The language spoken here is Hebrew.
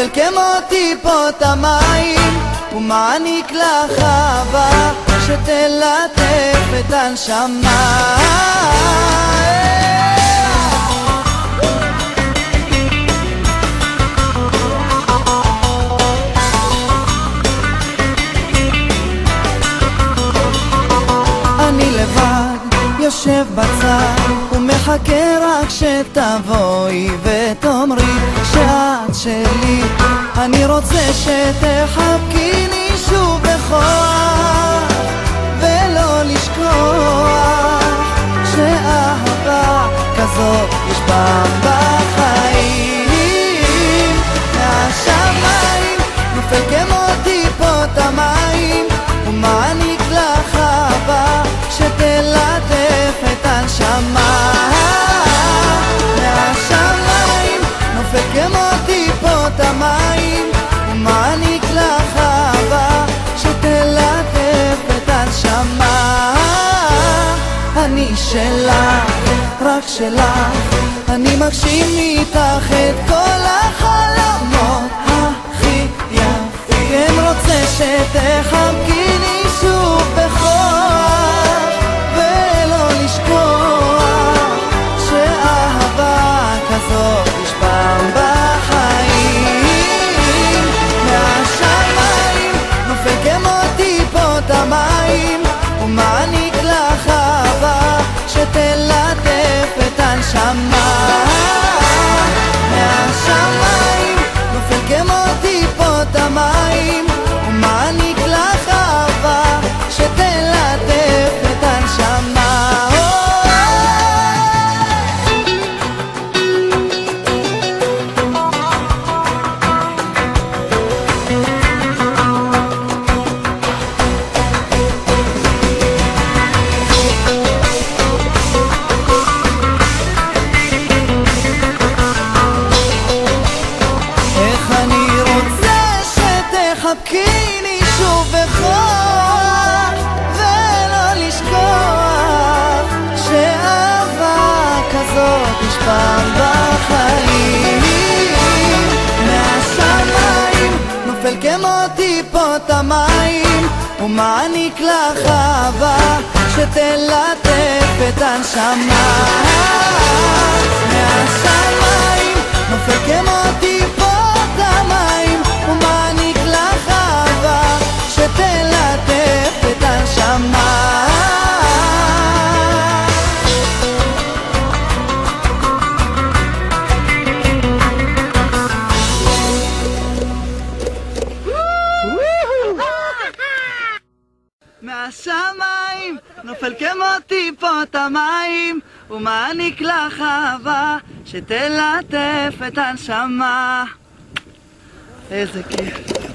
נופל כמו טיפות המים, ומעניק לך אהבה שתלטף את הנשמה. אני לבד יושב בצד ומחכה רק שתבואי ותאמרי שאת שלי. אני רוצה שתחבקיני שוב בכוח ולא לשכוח שאהבה כזאת יש פעם בחיים. מהשמיים נופל כמו טיפות המים, ומעניק לך אהבה שתלטף את הנשמה. מהשמיים נופל כמו טיפות המים, ומעניק לך אהבה שתלטף את הנשמה. אני שלך, רק שלך, אני מגשים איתך את כל החלומות הכי יפים. כן רוצה שתחבקיני שוב בכוח ולא לשכוח שאהבה כזאת יש פעם בחיים. מהשמיים נופל כמו טיפות המים, ומעניק לך אהבה שתלטף את הנשמה. מהשמיים נופל כמו טיפות המים, ומעניק לך אהבה שתלטף את הנשמה. חבקיני שוב בכוח ולא לשכוח שאהבה כזאת יש פעם בחיים. מהשמיים נופל כמו טיפות המים, ומעניק לך אהבה שתלטף את הנשמה. מהשמיים נופל כמו טיפות המים, ומעניק לך אהבה שתלטף את הנשמה. מהשמיים נופל כמו טיפות המים, ומעניק לך אהבה שתלטף את הנשמה. איזה כיף.